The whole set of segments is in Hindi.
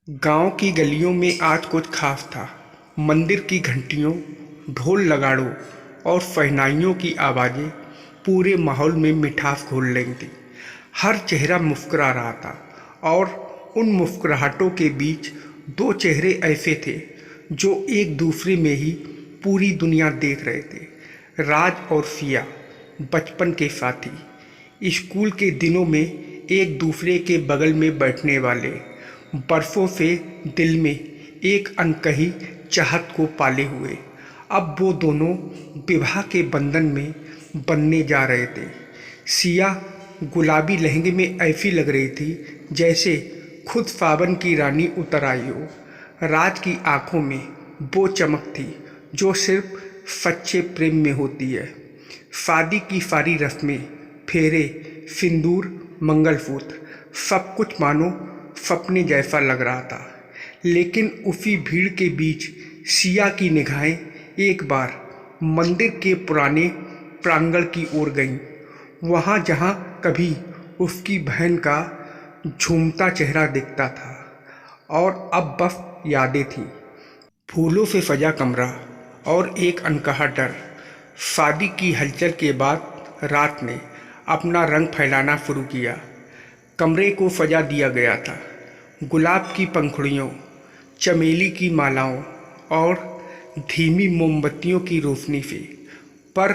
गांव की गलियों में आज कुछ खास था। मंदिर की घंटियों, ढोल नगाड़ों और शहनाइयों की आवाज़ें पूरे माहौल में मिठास घोल रही थी। हर चेहरा मुस्कुरा रहा था और उन मुस्कुराहटों के बीच दो चेहरे ऐसे थे जो एक दूसरे में ही पूरी दुनिया देख रहे थे। राज और सिया, बचपन के साथी, स्कूल के दिनों में एक दूसरे के बगल में बैठने वाले, बरसों से दिल में एक अनकही चाहत को पाले हुए, अब वो दोनों विवाह के बंधन में बनने जा रहे थे। सिया गुलाबी लहंगे में ऐसी लग रही थी जैसे खुद सावन की रानी उतर आई हो। राज की आंखों में वो चमक थी जो सिर्फ सच्चे प्रेम में होती है। शादी की सारी रस्में, फेरे, सिंदूर, मंगलसूत्र, सब कुछ मानो सपने जैसा लग रहा था। लेकिन उसी भीड़ के बीच सिया की निगाहें एक बार मंदिर के पुराने प्रांगण की ओर गईं, वहाँ जहाँ कभी उसकी बहन का झूमता चेहरा दिखता था और अब बस यादें थीं। फूलों से सजा कमरा और एक अनकहा डर। शादी की हलचल के बाद रात ने अपना रंग फैलाना शुरू किया। कमरे को सजा दिया गया था, गुलाब की पंखुड़ियों, चमेली की मालाओं और धीमी मोमबत्तियों की रोशनी से। पर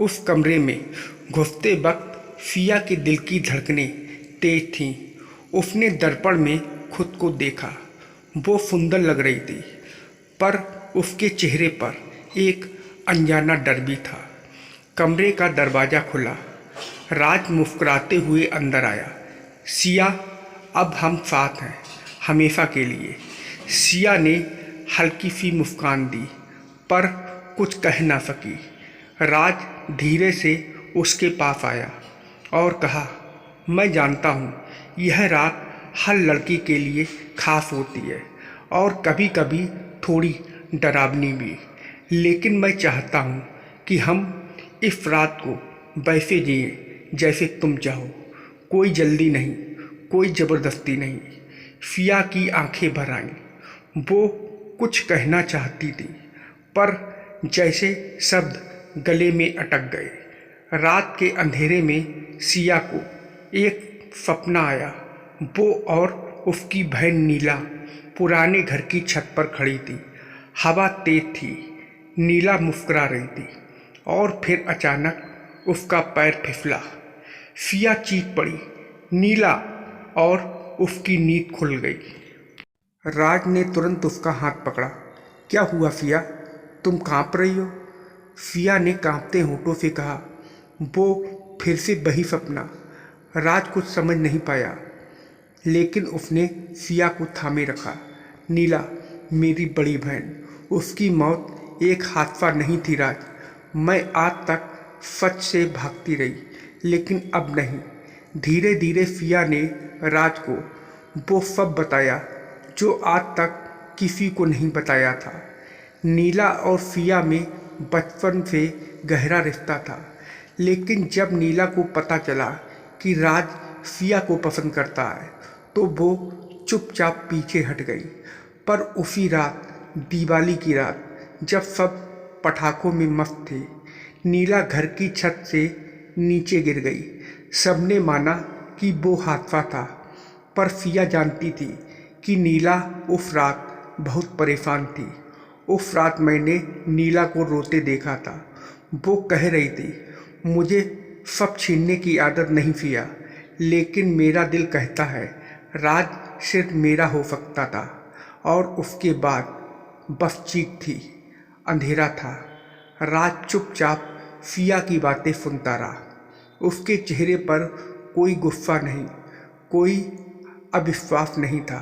उस कमरे में घुसते वक्त सिया के दिल की धड़कनें तेज थीं। उसने दर्पण में खुद को देखा। वो सुंदर लग रही थी, पर उसके चेहरे पर एक अनजाना डर भी था। कमरे का दरवाज़ा खुला। राज मुस्कुराते हुए अंदर आया। सिया, अब हम साथ हैं, हमेशा के लिए। सिया ने हल्की सी मुस्कान दी, पर कुछ कह ना सकी। राज धीरे से उसके पास आया और कहा, मैं जानता हूँ यह रात हर लड़की के लिए खास होती है और कभी कभी थोड़ी डरावनी भी, लेकिन मैं चाहता हूँ कि हम इस रात को वैसे जिए जैसे तुम चाहो। कोई जल्दी नहीं, कोई ज़बरदस्ती नहीं। सिया की आंखें भर आईं। वो कुछ कहना चाहती थी, पर जैसे शब्द गले में अटक गए। रात के अंधेरे में सिया को एक सपना आया। वो और उसकी बहन नीला पुराने घर की छत पर खड़ी थी। हवा तेज थी, नीला मुस्कुरा रही थी और फिर अचानक उसका पैर फिसला। सिया चीख पड़ी, नीला, और उसकी नींद खुल गई। राज ने तुरंत उसका हाथ पकड़ा। क्या हुआ सिया, तुम कांप रही हो? सिया ने कांपते होठों से कहा। वो फिर से वही सपना। राज कुछ समझ नहीं पाया, लेकिन उसने सिया को थामे रखा। नीला, मेरी बड़ी बहन, उसकी मौत एक हादसा नहीं थी राज। मैं आज तक सच से भागती रही, लेकिन अब नहीं। धीरे धीरे सिया ने राज को वो सब बताया जो आज तक किसी को नहीं बताया था। नीला और सिया में बचपन से गहरा रिश्ता था, लेकिन जब नीला को पता चला कि राज सिया को पसंद करता है, तो वो चुपचाप पीछे हट गई। पर उसी रात, दिवाली की रात, जब सब पटाखों में मस्त थे, नीला घर की छत से नीचे गिर गई। सबने माना कि वो हादसा था, पर सिया जानती थी कि नीला उस रात बहुत परेशान थी। उस रात मैंने नीला को रोते देखा था। वो कह रही थी, मुझे सब छीनने की आदत नहीं सिया, लेकिन मेरा दिल कहता है राज सिर्फ मेरा हो सकता था। और उसके बाद बस चीख थी, अंधेरा था। राज चुपचाप सिया की बातें सुनता रहा। उसके चेहरे पर कोई गुस्सा नहीं, कोई अविश्वास नहीं था,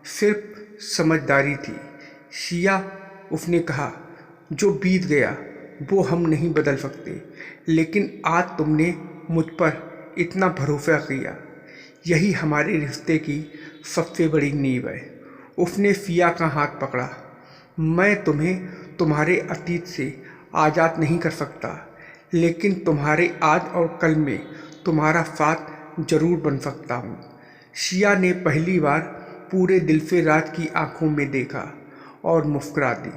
सिर्फ समझदारी थी। सिया, उसने कहा, जो बीत गया वो हम नहीं बदल सकते, लेकिन आज तुमने मुझ पर इतना भरोसा किया, यही हमारे रिश्ते की सबसे बड़ी नींव है। उसने सिया का हाथ पकड़ा। मैं तुम्हें तुम्हारे अतीत से आज़ाद नहीं कर सकता, लेकिन तुम्हारे आज और कल में तुम्हारा साथ जरूर बन सकता हूँ। सिया ने पहली बार पूरे दिल से रात की आंखों में देखा और मुस्कुरा दी।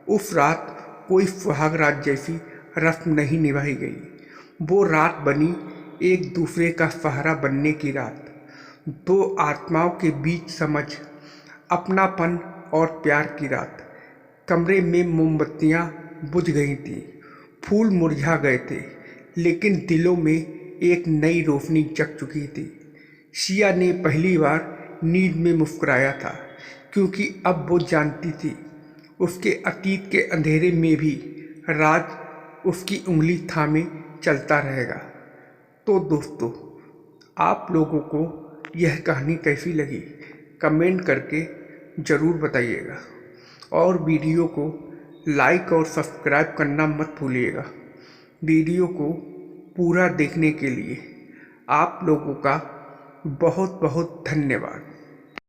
उस रात कोई सुहाग रात जैसी रस्म नहीं निभाई गई। वो रात बनी एक दूसरे का सहारा बनने की रात। दो आत्माओं के बीच समझ, अपनापन और प्यार की रात। कमरे में मोमबत्तियां बुझ गई थीं, फूल मुरझा गए थे, लेकिन दिलों में एक नई रोशनी जग चुकी थी। शिया ने पहली बार नींद में मुस्कुराया था, क्योंकि अब वो जानती थी उसके अतीत के अंधेरे में भी राज उसकी उंगली थामे चलता रहेगा। तो दोस्तों, आप लोगों को यह कहानी कैसी लगी कमेंट करके ज़रूर बताइएगा, और वीडियो को लाइक और सब्सक्राइब करना मत भूलिएगा। वीडियो को पूरा देखने के लिए आप लोगों का बहुत बहुत धन्यवाद।